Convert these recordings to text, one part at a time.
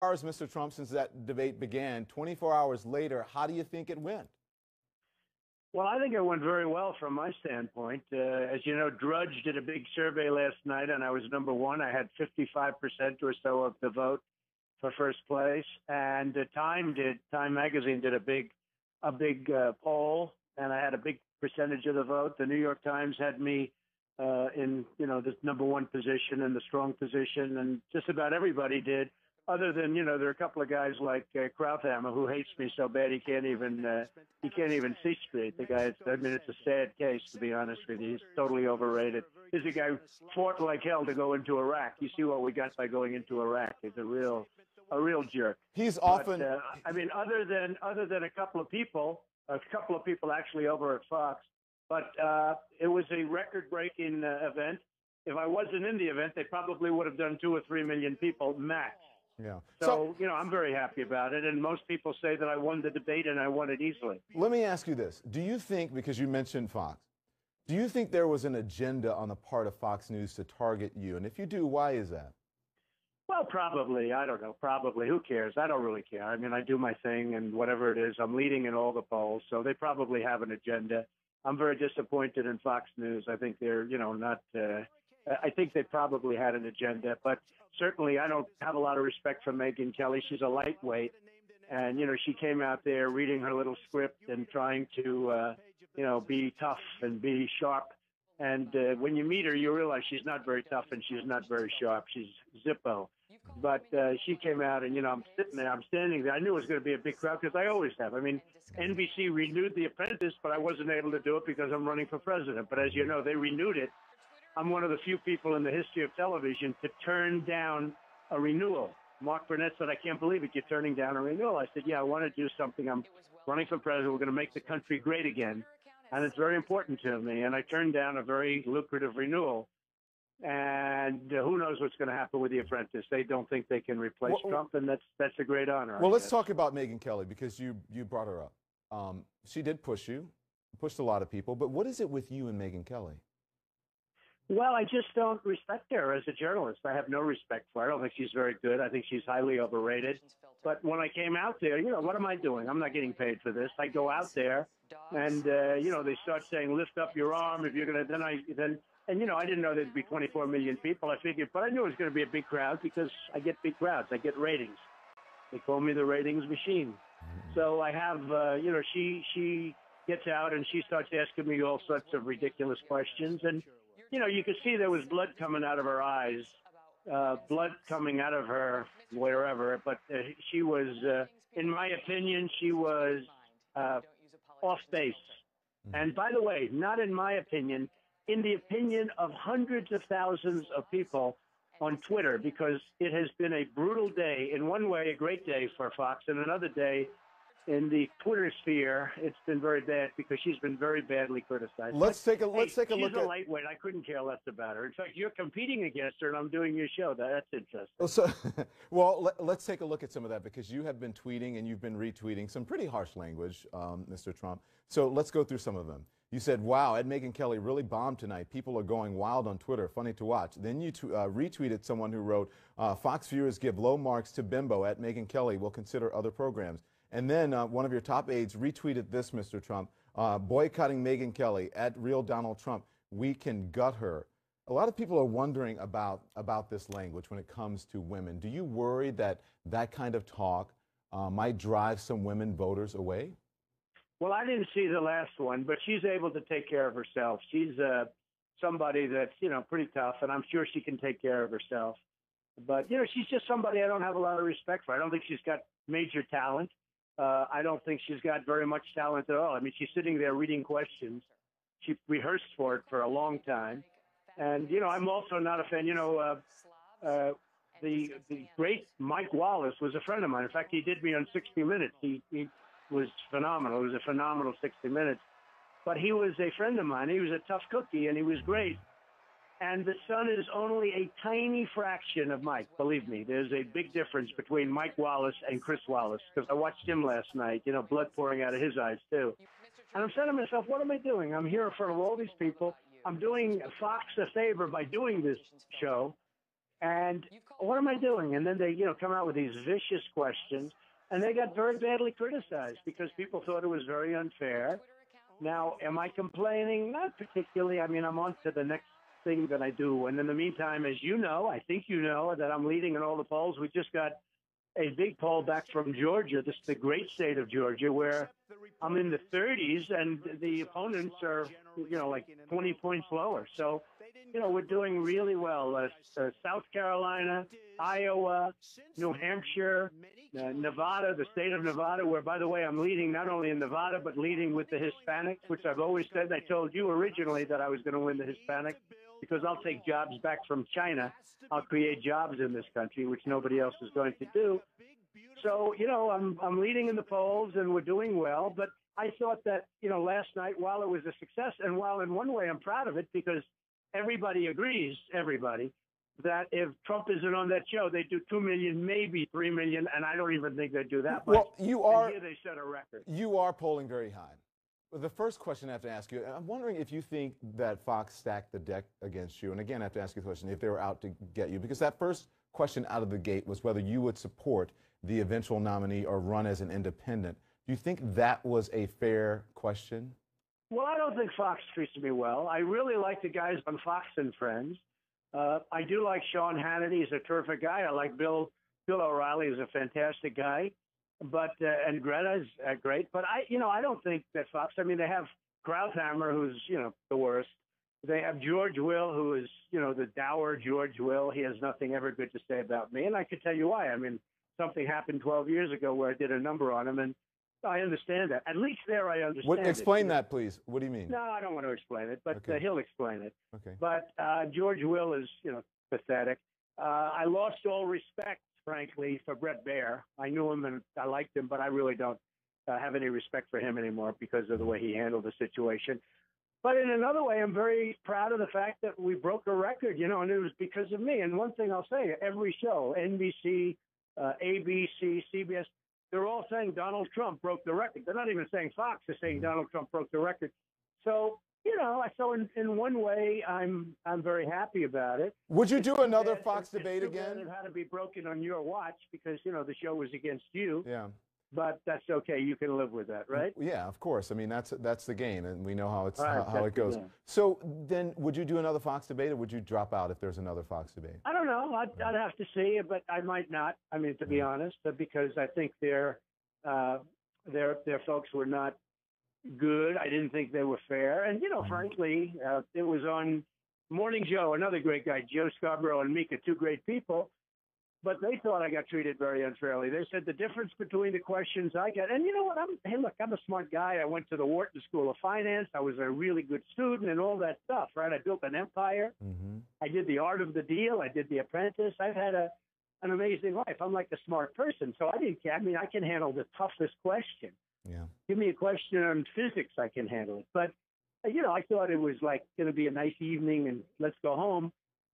hours, Mr. Trump, since that debate began, 24 hours later, how do you think it went? Well, I think it went very well from my standpoint. As you know, Drudge did a big survey last night, and I was number one. I had 55% or so of the vote for first place. And Time Magazine did a big poll, and I had a big percentage of the vote. The New York Times had me in, this number one position and the strong position, and just about everybody did. Other than, there are a couple of guys like Krauthammer who hates me so bad he can't even see straight. The guy, it's a sad case, to be honest with you. He's totally overrated. He's a guy who fought like hell to go into Iraq. You see what we got by going into Iraq. He's a real jerk. He's often. Other than a couple of people actually over at Fox, but it was a record-breaking event. If I wasn't in the event, they probably would have done 2 or 3 million people max. Yeah. So, I'm very happy about it. And most people say that I won the debate and I won it easily. Let me ask you this. Do you think, because you mentioned Fox, do you think there was an agenda on the part of Fox News to target you? And if you do, why is that? Well, probably. I don't know. Probably. Who cares? I don't really care. I do my thing, and whatever it is, I'm leading in all the polls. So they probably have an agenda. I'm very disappointed in Fox News. I think they're, not. I think they probably had an agenda, but certainly I don't have a lot of respect for Megyn Kelly. She's a lightweight, and she came out there reading her little script and trying to, be tough and be sharp. And when you meet her, you realize she's not very tough and she's not very sharp. She's Zippo. But she came out, and I'm standing there. I knew it was going to be a big crowd because I always have. NBC renewed The Apprentice, but I wasn't able to do it because I'm running for president. But as you know, they renewed it. I'm one of the few people in the history of television to turn down a renewal. Mark Burnett said, "I can't believe it, you're turning down a renewal." I said, "Yeah, I want to do something. I'm running for president. We're going to make the country great again, and it's very important to me." And I turned down a very lucrative renewal. And who knows what's going to happen with The Apprentice? They don't think they can replace Trump, and that's a great honor. Well, let's talk about Megyn Kelly, because you brought her up. She did pushed a lot of people. But what is it with you and Megyn Kelly? Well, I just don't respect her as a journalist. I have no respect for her. I don't think she's very good. I think she's highly overrated. But when I came out there, what am I doing? I'm not getting paid for this. I go out there, and they start saying, "Lift up your arm if you're going to." I didn't know there'd be 24 million people. I figured, but I knew it was going to be a big crowd because I get big crowds. I get ratings. They call me the ratings machine. So I have, she gets out and she starts asking me all sorts of ridiculous questions, and. You could see there was blood coming out of her eyes, blood coming out of her wherever. But she was, in my opinion, she was off base. And by the way, not in my opinion, in the opinion of hundreds of thousands of people on Twitter, because it has been a brutal day. In one way, a great day for Fox, and another day in the Twitter sphere, it's been very bad because she's been very badly criticized. Let's take a look. She's a lightweight. I couldn't care less about her. In fact, you're competing against her, and I'm doing your show. That's interesting. Let's take a look at some of that, because you have been tweeting and you've been retweeting some pretty harsh language, Mr. Trump. So let's go through some of them. You said, "Wow, Megyn Kelly really bombed tonight. People are going wild on Twitter. Funny to watch." Then you retweeted someone who wrote, "Fox viewers give low marks to Bimbo at Megyn Kelly. Will consider other programs." And then one of your top aides retweeted this, Mr. Trump, "Boycotting Megyn Kelly at Real Donald Trump. We can gut her." A lot of people are wondering about this language when it comes to women. Do you worry that that kind of talk might drive some women voters away? Well, I didn't see the last one, but she's able to take care of herself. She's somebody that's, pretty tough, and I'm sure she can take care of herself. But, she's just somebody I don't have a lot of respect for. I don't think she's got major talent. I don't think she's got very much talent at all. She's sitting there reading questions. She rehearsed for it for a long time. And, I'm also not a fan. The great Mike Wallace was a friend of mine. In fact, he did me on 60 Minutes. He was phenomenal. It was a phenomenal 60 Minutes. But he was a friend of mine. He was a tough cookie, and he was great. And the Sun is only a tiny fraction of Mike. Believe me, there's a big difference between Mike Wallace and Chris Wallace, because I watched him last night, blood pouring out of his eyes, too. And I'm saying to myself, what am I doing? I'm here in front of all these people. I'm doing Fox a favor by doing this show. And what am I doing? And then they, come out with these vicious questions, and they got very badly criticized because people thought it was very unfair. Now, am I complaining? Not particularly. I mean, I'm on to the next thing that I do. And in the meantime, as you know, I think you know that I'm leading in all the polls. We just got a big poll back from Georgia, this is the great state of Georgia, where I'm in the 30s and the opponents are, like 20 points lower. So, we're doing really well. South Carolina, Iowa, New Hampshire, Nevada, the state of Nevada, where, by the way, I'm leading not only in Nevada, but leading with the Hispanics, which I've always said. I told you originally that I was going to win the Hispanics because I'll take jobs back from China. I'll create jobs in this country, which nobody else is going to do. So, I'm leading in the polls and we're doing well. But I thought that, last night, while it was a success, and while in one way I'm proud of it because everybody agrees, that if Trump isn't on that show, they do 2 million, maybe 3 million, and I don't even think they do that much. Well, and here they set a record. You are polling very high. The first question I have to ask you, I'm wondering if you think that Fox stacked the deck against you. And again, I have to ask you the question, if they were out to get you, because that first question out of the gate was whether you would support the eventual nominee or run as an independent. Do you think that was a fair question? Well, I don't think Fox treats me well. I really like the guys on Fox and Friends. I do like Sean Hannity. He's a terrific guy. I like Bill O'Reilly. He's a fantastic guy. But and Greta's great. But I don't think that Fox. I mean, they have Krauthammer, who's the worst. They have George Will, who is the dour George Will. He has nothing ever good to say about me, and I could tell you why. I mean, something happened 12 years ago where I did a number on him, and I understand that. At least there, I understand. Explain that, please. What do you mean? No, I don't want to explain it, but okay. He'll explain it. Okay. But George Will is, pathetic. I lost all respect, frankly, for Bret Baier. I knew him and I liked him, but I really don't have any respect for him anymore because of the way he handled the situation. But in another way, I'm very proud of the fact that we broke a record, and it was because of me. And one thing I'll say, every show, NBC, ABC, CBS, they're all saying Donald Trump broke the record. They're not even saying Fox. They're saying Donald Trump broke the record. So, in one way, I'm very happy about it. Would you do another Fox debate again? It had to be broken on your watch because, the show was against you. Yeah. But that's okay. You can live with that, right? Yeah, of course. I mean, that's the game, and we know how it's right, how it goes. So then, would you do another Fox debate, or would you drop out if there's another Fox debate? I don't know. I'd have to see, but I might not. I mean, to be honest, because I think their folks were not good. I didn't think they were fair, and frankly, it was on Morning Joe, another great guy, Joe Scarborough and Mika, two great people. But they thought I got treated very unfairly. They said the difference between the questions I get, and you know what? I'm a smart guy. I went to the Wharton School of Finance. I was a really good student and all that stuff, right? I built an empire. Mm-hmm. I did the art of the deal. I did the apprentice. I've had an amazing life. I'm like a smart person, so I didn't care. I mean, I can handle the toughest question. Yeah. Give me a question on physics, I can handle it. But, I thought it was like going to be a nice evening and let's go home.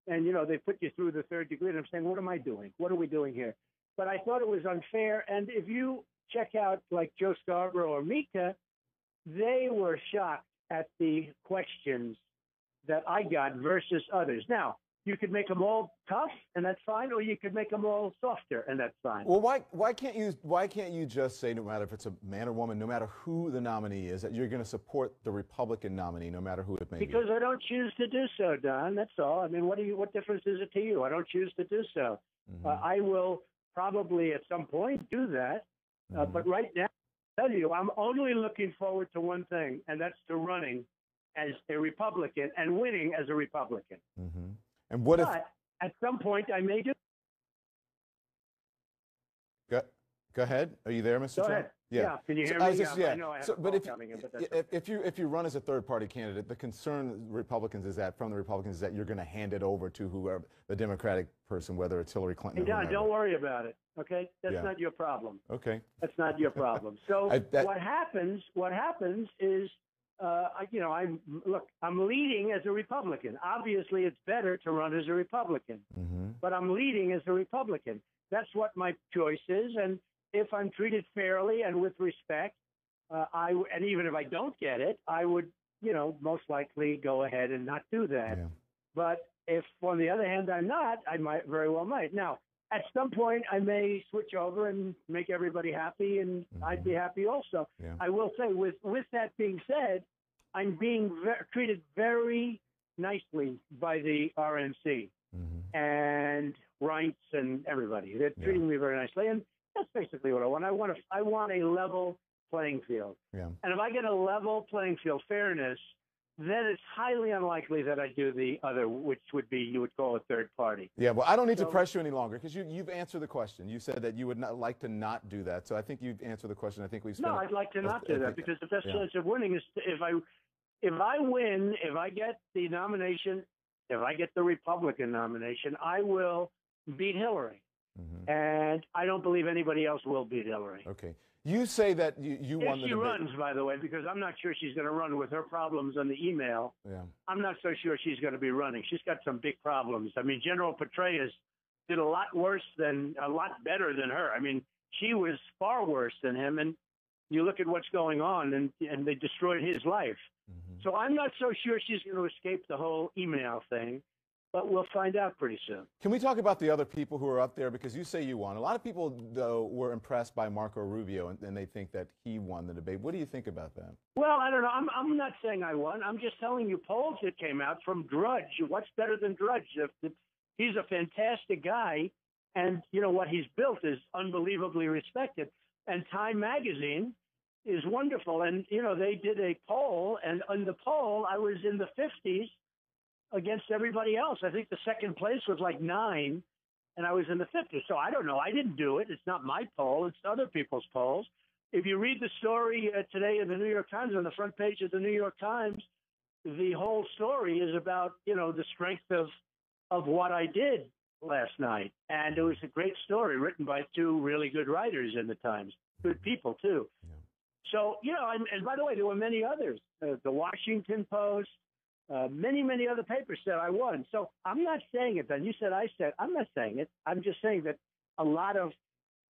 And, they put you through the third degree. And I'm saying, what am I doing? What are we doing here? But I thought it was unfair. And if you check out like Joe Scarborough or Mika, they were shocked at the questions that I got versus others. Now, you could make them all tough, and that's fine, or you could make them all softer, and that's fine. Well, why can't you just say, no matter if it's a man or woman, no matter who the nominee is, that you're going to support the Republican nominee, no matter who it may be? Because I don't choose to do so, Don. That's all. I mean, what difference is it to you? I don't choose to do so. Mm-hmm. I will probably at some point do that, but right now, I'll tell you, I'm only looking forward to one thing, and that's to running as a Republican and winning as a Republican. Mm-hmm. And what if at some point I may do? Go ahead. Are you there, Mr. Trump? Go ahead. Yeah. Can you hear me? I know I have but if you run as a third-party candidate, the concern from the Republicans is that you're going to hand it over to whoever the Democratic person, whether it's Hillary Clinton. Hey, Don, don't worry about it. Okay, that's not your problem. Okay. That's not your problem. So what happens is. I'm leading as a Republican. Obviously, it's better to run as a Republican, but I'm leading as a Republican. That's what my choice is. And if I'm treated fairly and with respect, and even if I don't get it, I would, most likely go ahead and not do that. Yeah. But If, on the other hand, I'm not, I might very well might. Now, at some point, I may switch over and make everybody happy, and I'd be happy also. Yeah. I will say, with that being said, I'm being treated very nicely by the RNC and Reince and everybody. They're treating me very nicely, and that's basically what I want. I want a level playing field. Yeah. And if I get a level playing field, fairness, then it's highly unlikely that I do the other, which would be, you would call a third party. Yeah, well, I don't need to press you any longer because you've answered the question. You said that you would not like to not do that. So I think you've answered the question. I think we've spent No, I'd like to not do that because the best chance of winning is if I win, if I get the nomination, if I get the Republican nomination, I will beat Hillary. And I don't believe anybody else will beat Hillary. Okay. You say that you won the debate. If she runs, by the way, because I'm not sure she's going to run with her problems on the email. Yeah. I'm not so sure she's going to be running. She's got some big problems. I mean, General Petraeus did a lot better than her. I mean, she was far worse than him. And you look at what's going on, and they destroyed his life. So I'm not so sure she's going to escape the whole email thing. But we'll find out pretty soon. Can we talk about the other people who are up there? Because you say you won. A lot of people, though, were impressed by Marco Rubio, and they think that he won the debate. What do you think about that? Well, I don't know. I'm not saying I won. I'm just telling you polls that came out from Drudge. What's better than Drudge? He's a fantastic guy, and, you know, what he's built is unbelievably respected. And Time Magazine is wonderful. And, you know, they did a poll, and on the poll, I was in the 50s. Against everybody else. I think the second place was like 9, and I was in the 50s. So I don't know. I didn't do it. It's not my poll. It's other people's polls. If you read the story today in the New York Times, on the front page of the New York Times, the whole story is about, you know, the strength of what I did last night. And it was a great story written by 2 really good writers in the Times. Good people, too. Yeah. So, you know, and by the way, there were many others. The Washington Post, many other papers said I won. So I'm not saying it, Ben. You said I said. I'm not saying it. I'm just saying that a lot of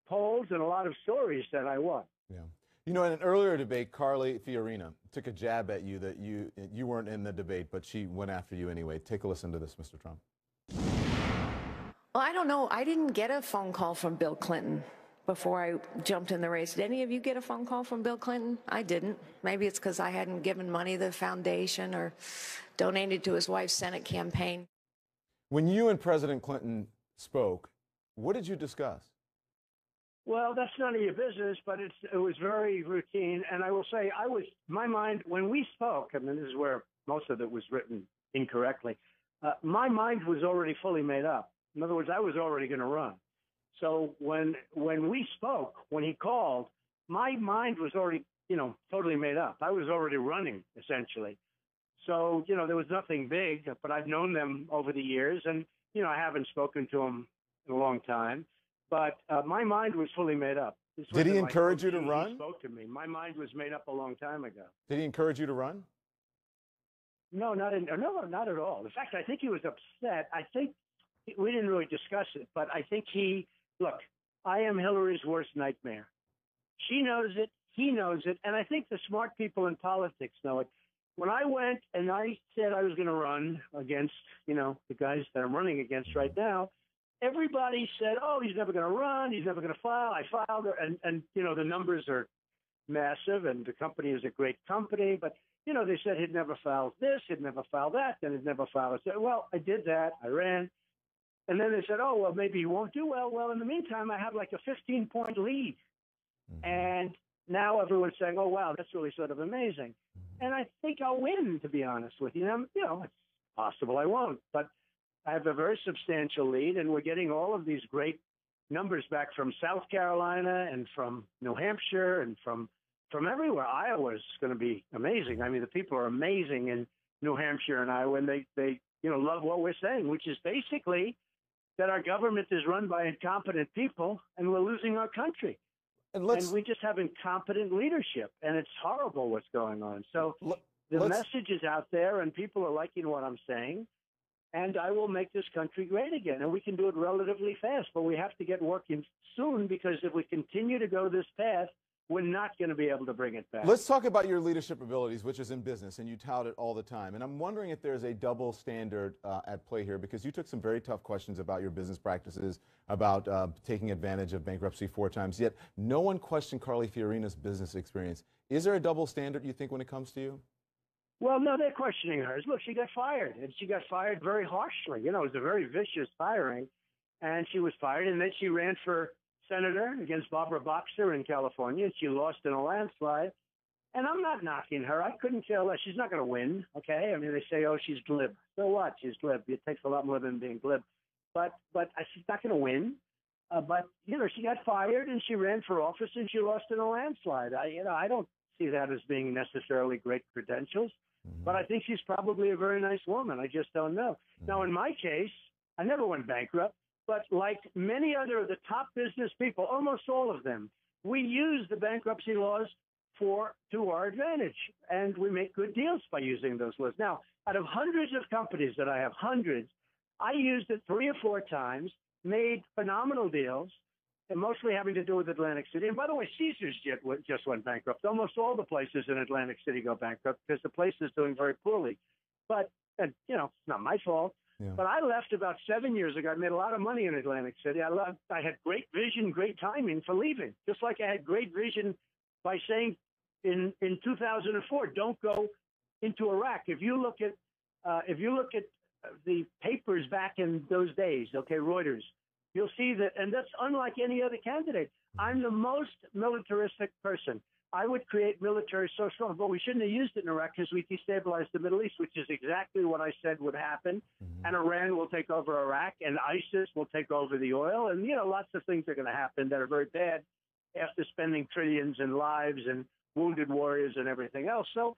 polls and a lot of stories said I won. Yeah. You know, in an earlier debate, Carly Fiorina took a jab at you that you weren't in the debate, but she went after you anyway. Take a listen to this, Mr. Trump. Well, I don't know. I didn't get a phone call from Bill Clinton before I jumped in the race. Did any of you get a phone call from Bill Clinton? I didn't. Maybe it's because I hadn't given money to the foundation or donated to his wife's Senate campaign. When you and President Clinton spoke, what did you discuss? Well, that's none of your business, but it was very routine. And I will say, my mind, when we spoke, I mean, this is where most of it was written incorrectly, my mind was already fully made up. In other words, I was already going to run. So when we spoke, when he called, my mind was already, you know, totally made up. I was already running, essentially. So, you know, there was nothing big, but I've known them over the years, and, you know, I haven't spoken to them in a long time. But my mind was fully made up. Did he encourage you to run? He spoke to me. My mind was made up a long time ago. Did he encourage you to run? No, not at all. In fact, I think he was upset. I think we didn't really discuss it, but I think look, I am Hillary's worst nightmare. She knows it. He knows it. And I think the smart people in politics know it. When I went and I said I was going to run against, you know, the guys that I'm running against right now, everybody said, oh, he's never going to run. He's never going to file. I filed. And, you know, the numbers are massive, and the company is a great company. But, you know, they said he'd never filed this, he'd never filed that, then he'd never filed. I said, well, I did that. I ran. And then they said, oh, well, maybe he won't do well. Well, in the meantime, I have like a 15-point lead. And now everyone's saying, oh, wow, that's really sort of amazing. And I think I'll win, to be honest with you. You know, it's possible I won't. But I have a very substantial lead, and we're getting all of these great numbers back from South Carolina and from New Hampshire and from everywhere. Iowa is going to be amazing. I mean, the people are amazing in New Hampshire and Iowa, and they you know, love what we're saying, which is basically that our government is run by incompetent people, and we're losing our country. And we just have incompetent leadership, and it's horrible what's going on. So the message is out there, and people are liking what I'm saying, and I will make this country great again. And we can do it relatively fast, but we have to get working soon, because if we continue to go this path, we're not going to be able to bring it back. Let's talk about your leadership abilities, which is in business, and you tout it all the time. And I'm wondering if there's a double standard at play here, because you took some very tough questions about your business practices, about taking advantage of bankruptcy 4 times, yet no one questioned Carly Fiorina's business experience. Is there a double standard, you think, when it comes to you? Well, no, they're questioning hers. Look, she got fired, and she got fired very harshly. You know, it was a very vicious firing, and she was fired, and then she ran for senator against Barbara Boxer in California, and she lost in a landslide. And I'm not knocking her. I couldn't care less. She's not going to win, okay? I mean, they say, oh, she's glib. So what? She's glib. It takes a lot more than being glib. But she's not going to win. But, you know, she got fired, and she ran for office, and she lost in a landslide. I don't see that as being necessarily great credentials. But I think she's probably a very nice woman. I just don't know. Now, in my case, I never went bankrupt. But like many other of the top business people, almost all of them, we use the bankruptcy laws to our advantage. And we make good deals by using those laws. Now, out of hundreds of companies that I have, hundreds, I used it 3 or 4 times, made phenomenal deals, and mostly having to do with Atlantic City. And by the way, Caesars just went bankrupt. Almost all the places in Atlantic City go bankrupt because the place is doing very poorly. But, you know, it's not my fault. Yeah. But I left about 7 years ago. I made a lot of money in Atlantic City. I had great vision, great timing for leaving. Just like I had great vision by saying in 2004, don't go into Iraq. If you look at the papers back in those days, okay, Reuters, you'll see that, and that's unlike any other candidate. I'm the most militaristic person. I would create military so strong, but we shouldn't have used it in Iraq because we destabilized the Middle East, which is exactly what I said would happen. And Iran will take over Iraq, and ISIS will take over the oil. And, you know, lots of things are going to happen that are very bad after spending trillions in lives and wounded warriors and everything else. So,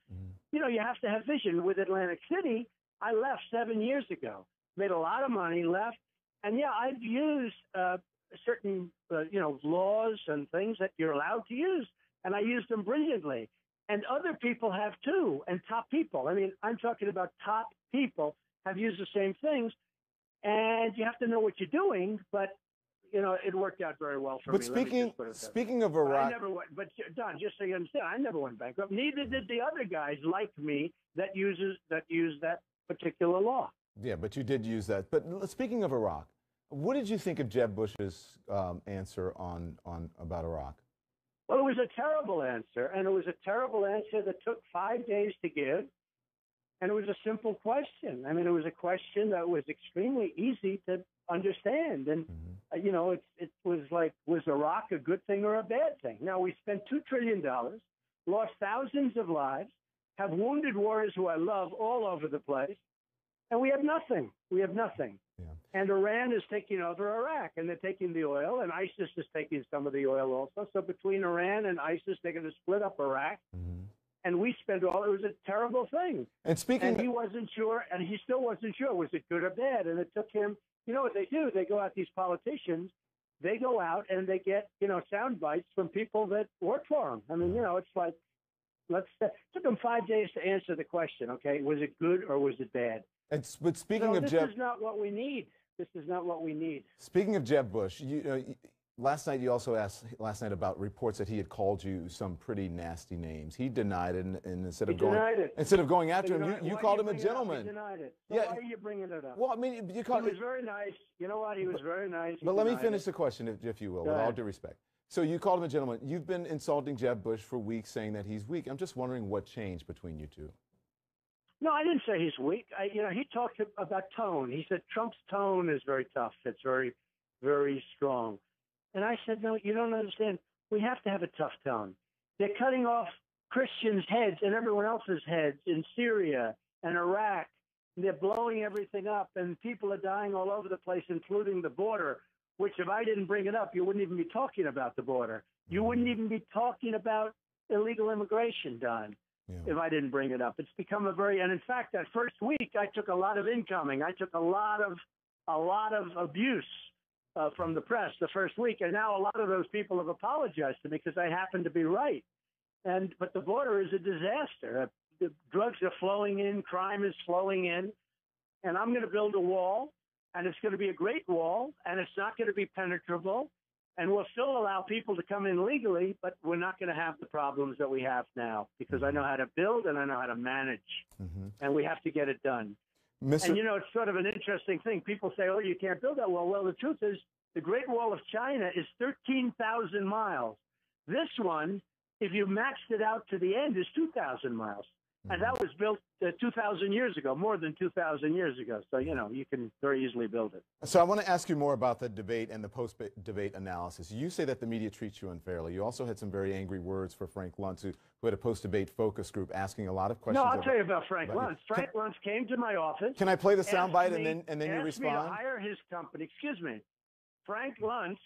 you know, you have to have vision. With Atlantic City, I left 7 years ago, made a lot of money, left. And, yeah, I've used certain, you know, laws and things that you're allowed to use. And I used them brilliantly. And other people have too, and top people. I mean, I'm talking about top people have used the same things. And you have to know what you're doing, but, you know, it worked out very well for me. But speaking of Iraq... But Don, just so you understand, I never went bankrupt. Neither did the other guys like me that use that particular law. Yeah, but you did use that. But speaking of Iraq, what did you think of Jeb Bush's answer about Iraq? Well, it was a terrible answer, and it was a terrible answer that took 5 days to give, and it was a simple question. I mean, it was a question that was extremely easy to understand, and, you know, it was like, was Iraq a good thing or a bad thing? Now, we spent $2 trillion, lost thousands of lives, have wounded warriors who I love all over the place, and we have nothing. We have nothing. Yeah. And Iran is taking over Iraq, and they're taking the oil, and ISIS is taking some of the oil also. So between Iran and ISIS, they're going to split up Iraq. And we spent it was a terrible thing. And he wasn't sure, and he still wasn't sure, was it good or bad? And it took him, you know what they do? They go out, these politicians, they go out and they get, you know, sound bites from people that work for them. I mean, you know, it's like, it took them 5 days to answer the question, okay? Was it good or was it bad? But speaking of Jeb... This is not what we need. This is not what we need. Speaking of Jeb Bush, last night you also asked about reports that he had called you some pretty nasty names. He denied it, and instead of going after him, you called him a gentleman. He denied it. So why are you bringing it up? Well, I mean, he was very nice. You know what? He was very nice. But let me finish the question, if you will, with all due respect. So you called him a gentleman. You've been insulting Jeb Bush for weeks, saying that he's weak. I'm just wondering what changed between you two. No, I didn't say he's weak. He talked about tone. He said Trump's tone is very tough. It's very, very strong. And I said, no, you don't understand. We have to have a tough tone. They're cutting off Christians' heads and everyone else's heads in Syria and Iraq. They're blowing everything up, and people are dying all over the place, including the border, which if I didn't bring it up, you wouldn't even be talking about the border. You wouldn't even be talking about illegal immigration, Don. Yeah. If I didn't bring it up. It's become and in fact, that first week, I took a lot of incoming. I took a lot of abuse from the press the first week. And now a lot of those people have apologized to me because I happen to be right. But the border is a disaster. The drugs are flowing in, crime is flowing in, and I'm going to build a wall, and it's going to be a great wall, and it's not going to be penetrable. And we'll still allow people to come in legally, but we're not going to have the problems that we have now because I know how to build and I know how to manage. And we have to get it done. And, you know, it's sort of an interesting thing. People say, oh, you can't build that wall. Well, the truth is the Great Wall of China is 13,000 miles. This one, if you maxed it out to the end, is 2,000 miles. And that was built 2,000 years ago, more than 2,000 years ago. So, you know, you can very easily build it. So I want to ask you more about the debate and the post-debate analysis. You say that the media treats you unfairly. You also had some very angry words for Frank Luntz, who had a post-debate focus group asking a lot of questions. No, I'll tell you about Frank Luntz. Frank Luntz came to my office. Can I play the soundbite and then you respond? Asked me to hire his company. Excuse me. Frank Luntz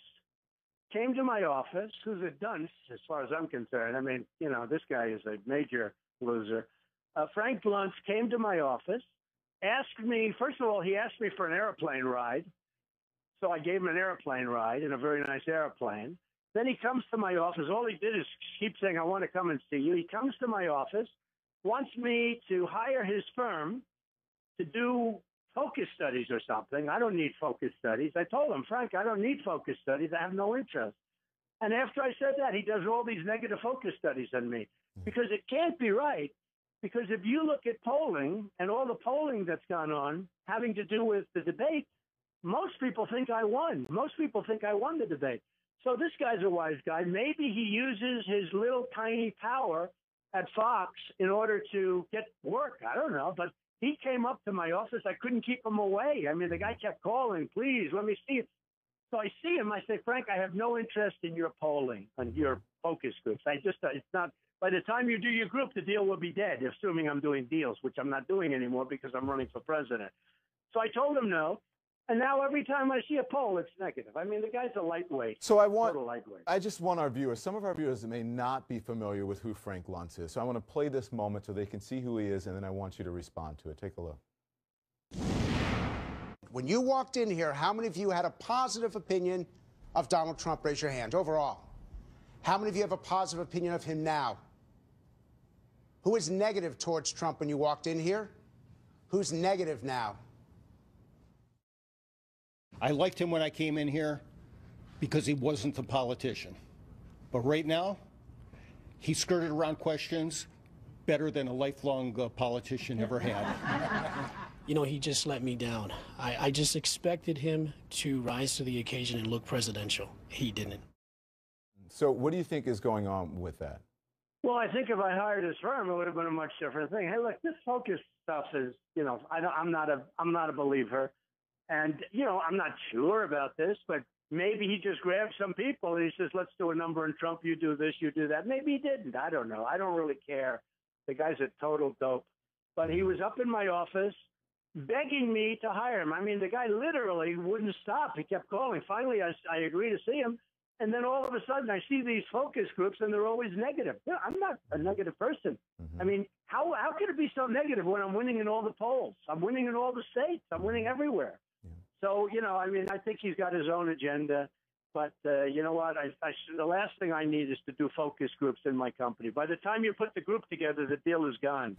came to my office, who's a dunce as far as I'm concerned. I mean, you know, this guy is a major loser. Frank Luntz came to my office, asked me, first of all, he asked me for an airplane ride. So I gave him an airplane ride in a very nice airplane. Then he comes to my office. All he did is keep saying, I want to come and see you. He comes to my office, wants me to hire his firm to do focus studies or something. I don't need focus studies. I told him, Frank, I don't need focus studies. I have no interest. And after I said that, he does all these negative focus studies on me because it can't be right. Because if you look at polling and all the polling that's gone on having to do with the debate, most people think I won. Most people think I won the debate. So this guy's a wise guy. Maybe he uses his little tiny power at Fox in order to get work. I don't know. But he came up to my office. I couldn't keep him away. I mean, the guy kept calling, please, let me see it. So I see him. I say, Frank, I have no interest in your polling and your focus groups. It's not. By the time you do your group, the deal will be dead, assuming I'm doing deals, which I'm not doing anymore because I'm running for president. So I told him no. And now every time I see a poll, it's negative. I mean, the guy's a lightweight. So I just want our viewers, some of our viewers may not be familiar with who Frank Luntz is. So I want to play this moment so they can see who he is, and then I want you to respond to it. Take a look. When you walked in here, how many of you had a positive opinion of Donald Trump? Raise your hand. Overall. How many of you have a positive opinion of him now? Who was negative towards Trump when you walked in here? Who's negative now? I liked him when I came in here because he wasn't the politician. But right now, he skirted around questions better than a lifelong politician ever had. You know, he just let me down. I just expected him to rise to the occasion and look presidential. He didn't. So what do you think is going on with that? Well, I think if I hired his firm, it would have been a much different thing. Hey, look, this focus stuff is, you know, I'm not a believer. And, you know, I'm not sure about this, but maybe he just grabbed some people and he says, let's do a number in Trump. You do this, you do that. Maybe he didn't. I don't know. I don't really care. The guy's a total dope. But he was up in my office begging me to hire him. I mean, the guy literally wouldn't stop. He kept calling. Finally, I agreed to see him. And then all of a sudden, I see these focus groups, and they're always negative. Yeah, I'm not a negative person. I mean, how can it be so negative when I'm winning in all the polls? I'm winning in all the states. I'm winning everywhere. So, you know, I mean, I think he's got his own agenda. But you know what? The last thing I need is to do focus groups in my company. By the time you put the group together, the deal is gone.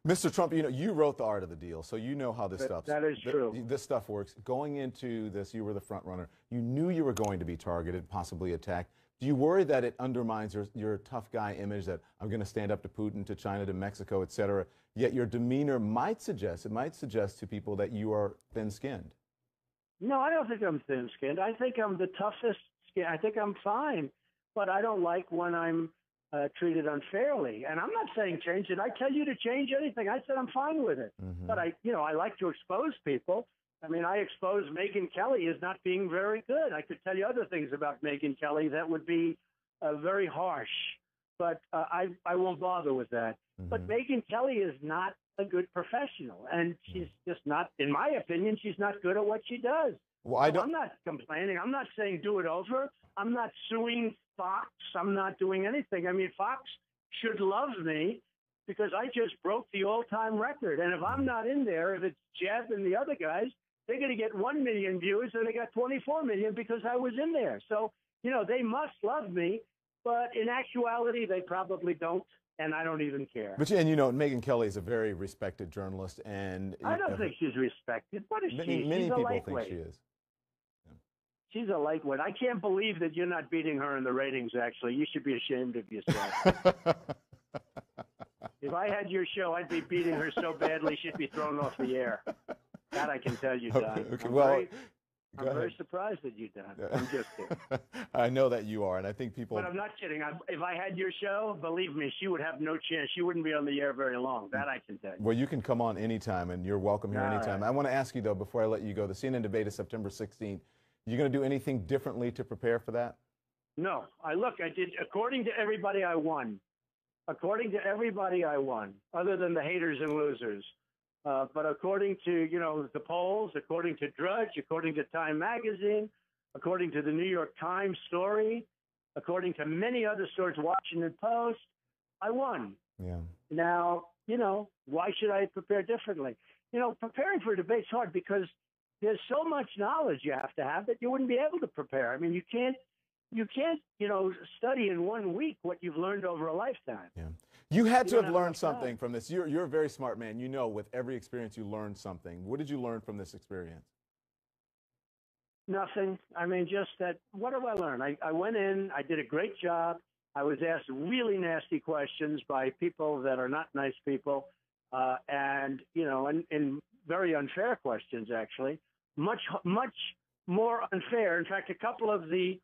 Mr. Trump, you know, you wrote the art of the deal, so you know how this true. This stuff works. Going into this, you were the front runner. You knew you were going to be targeted, possibly attacked. Do you worry that it undermines your tough guy image, that I'm going to stand up to Putin, to China, to Mexico, et cetera, yet your demeanor might suggest to people that you are thin-skinned? No, I don't think I'm thin-skinned. I think I'm the toughest skin. I think I'm fine, but I don't like when I'm treated unfairly. And I'm not saying change it. I tell you to change anything. I said I'm fine with it. But I like to expose people. I mean, I expose Megyn Kelly as not being very good. I could tell you other things about Megyn Kelly that would be very harsh, but I won't bother with that. But Megyn Kelly is not a good professional, and she's just not, in my opinion, she's not good at what she does. Well, I'm not complaining. I'm not saying do it over. I'm not suing Fox. I'm not doing anything. I mean, Fox should love me because I just broke the all-time record. And if I'm not in there, if it's Jeb and the other guys, they're going to get 1 million views, and they got 24 million because I was in there. So, you know, they must love me, but in actuality, they probably don't. And I don't even care. But and you know, Megyn Kelly is a very respected journalist, and I don't think she's respected. What is she? Many she's a people lightweight. think she is. Yeah. She's a lightweight. I can't believe that you're not beating her in the ratings, actually. You should be ashamed of yourself. If I had your show, I'd be beating her so badly she'd be thrown off the air. That I can tell you, Don. Okay. I'm very surprised at you, Don. I'm just kidding. I know that you are, and I think people... But I'm not kidding. If I had your show, believe me, she would have no chance. She wouldn't be on the air very long. That I can tell you. Well, you can come on anytime, and you're welcome here anytime. Right. I want to ask you, though, before I let you go, the CNN debate is September 16th. You going to do anything differently to prepare for that? No. I did, according to everybody, I won. According to everybody, I won, other than the haters and losers. But according to, the polls, according to Drudge, according to Time Magazine, according to the New York Times story, according to many other stories, Washington Post, I won. Yeah. Now, why should I prepare differently? Preparing for a debate's hard because there's so much knowledge you have to have that you wouldn't be able to prepare. I mean, you can't, study in 1 week what you've learned over a lifetime. Yeah. You had to have learned something from this. You're a very smart man. With every experience you learned something. What did you learn from this experience? Nothing. I mean, just that, what do I learn? I went in, I did a great job. I was asked really nasty questions by people that are not nice people, and very unfair questions, actually. Much more unfair. In fact, a couple of the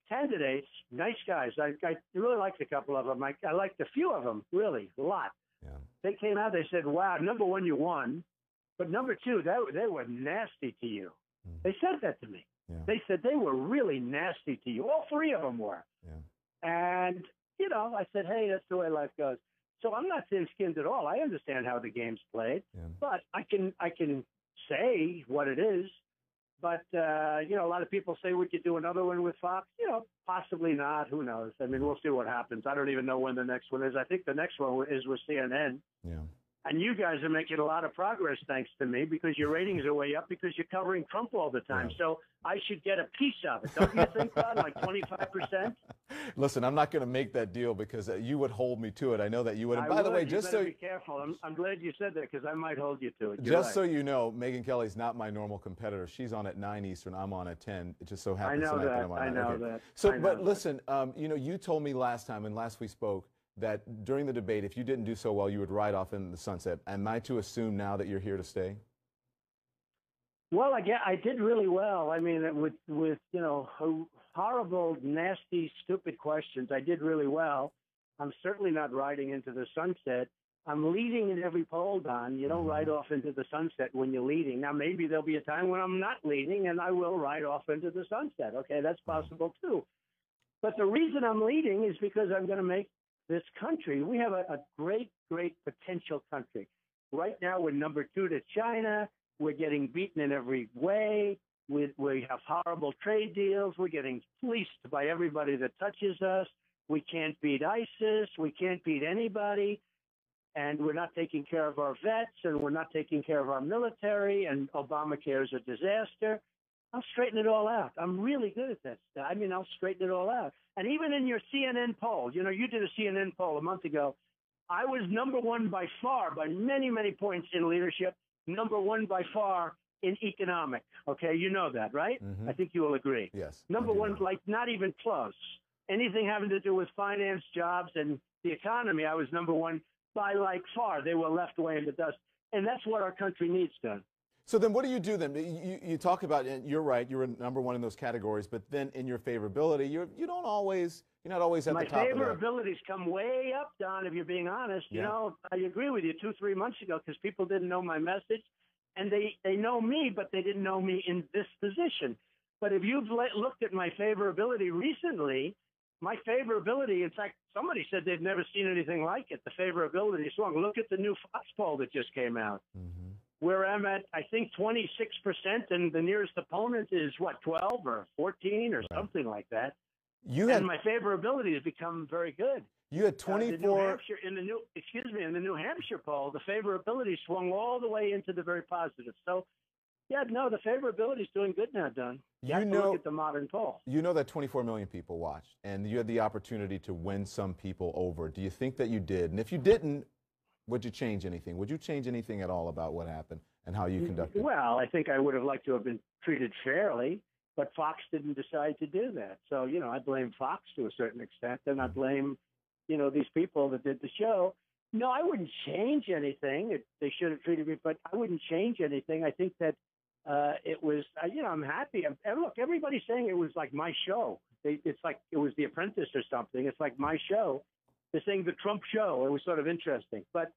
candidates, nice guys. I really liked a couple of them. I liked a few of them, really, a lot. Yeah. They came out, they said, wow, number one, you won. But number two, they were nasty to you. They said that to me. Yeah. They said they were really nasty to you. All three of them were. Yeah. And, I said, hey, that's the way life goes. So I'm not thin-skinned at all. I understand how the game's played. Yeah. But I can say what it is. But, a lot of people say, would you do another one with Fox? Possibly not. Who knows? I mean, we'll see what happens. I don't even know when the next one is. I think the next one is with CNN. Yeah. And you guys are making a lot of progress, thanks to me, because your ratings are way up because you're covering Trump all the time. Yeah. So I should get a piece of it. Don't you think, Todd? Like 25%? Listen, I'm not going to make that deal because you would hold me to it. I know that you would. And by the way, just so be careful. I'm glad you said that because I might hold you to it. Just so you know, Megyn Kelly's not my normal competitor. She's on at 9 Eastern. I'm on at 10. It just so happens tonight that I'm on. I know that. So, but listen, you told me last time and last we spoke that during the debate, if you didn't do so well, you would ride off in the sunset. Am I to assume now that you're here to stay? Well, I did really well. I mean, with horrible, nasty, stupid questions, I did really well. I'm certainly not riding into the sunset. I'm leading in every poll, Don. You don't ride off into the sunset when you're leading. Now, maybe there'll be a time when I'm not leading, and I will ride off into the sunset. Okay, that's possible, too. But the reason I'm leading is because I'm going to make this country. We have a great, great potential country. Right now, we're number 2 to China. We're getting beaten in every way. We have horrible trade deals. We're getting fleeced by everybody that touches us. We can't beat ISIS. We can't beat anybody. And we're not taking care of our vets, and we're not taking care of our military, and Obamacare is a disaster. I'll straighten it all out. I'm really good at that stuff. I mean, I'll straighten it all out. And even in your CNN poll, you did a CNN poll a month ago. I was number 1 by far, by many, many points in leadership, number 1 by far in economic. Okay, you know that, right? Mm-hmm. I think you will agree. Yes. Number 1, like not even close. Anything having to do with finance, jobs, and the economy, I was number 1 by like far. They were left away in the dust. And that's what our country needs, Don. So then what do you do then? You talk about, and you're right, you're number 1 in those categories, but then in your favorability, you're not always at the top of that. My favorabilities come way up, Don, if you're being honest. Yeah. I agree with you 2-3 months ago because people didn't know my message, and they know me, but they didn't know me in this position. But if you've looked at my favorability recently, my favorability, in fact, somebody said they've never seen anything like it. The favorability is strong. Look at the new Fox poll that just came out. Mm-hmm. Where I'm at, I think, 26%, and the nearest opponent is, 12 or 14 or something like that. And my favorability has become very good. You had 24. In the New Hampshire poll, the favorability swung all the way into the very positive. So, the favorability is doing good now, Don. You have to look at the modern poll. You know that 24 million people watched, and you had the opportunity to win some people over. Do you think that you did? And if you didn't, would you change anything? Would you change anything at all about what happened and how you conducted? Well, I think I would have liked to have been treated fairly. but Fox didn't decide to do that. So, you know, I blame Fox to a certain extent, and I blame, you know, these people that did the show. No, I wouldn't change anything. They should have treated me, but I wouldn't change anything. I think that it was, you know, I'm happy. And look, everybody's saying it was like my show. It's like it was The Apprentice or something. It's like my show. They're saying the Trump show. It was sort of interesting. But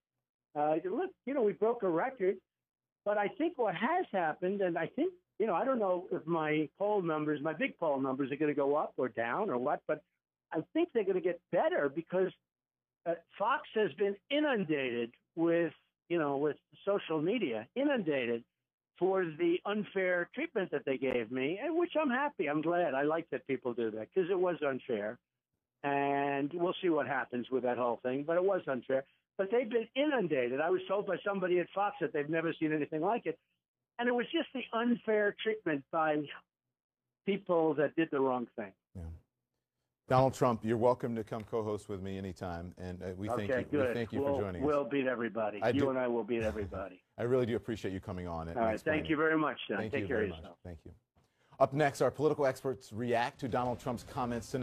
look, you know, we broke a record. But I think what has happened, and I think, you know, I don't know if my poll numbers, my big poll numbers are going to go up or down or what, but I think they're going to get better because Fox has been inundated with, you know, with social media, inundated for the unfair treatment that they gave me, and which I'm happy. I'm glad. I like that people do that because it was unfair. And we'll see what happens with that whole thing, but it was unfair. But they've been inundated. I was told by somebody at Fox that they've never seen anything like it. And it was just the unfair treatment by people that did the wrong thing. Yeah. Donald Trump, you're welcome to come co-host with me anytime, and we thank you. Good. We thank you for joining us. We'll beat everybody. You and I will beat everybody. I really do appreciate you coming on. All right. Thank you very much, John. Thank Take you care very of yourself. much. Thank you. Up next, our political experts react to Donald Trump's comments tonight.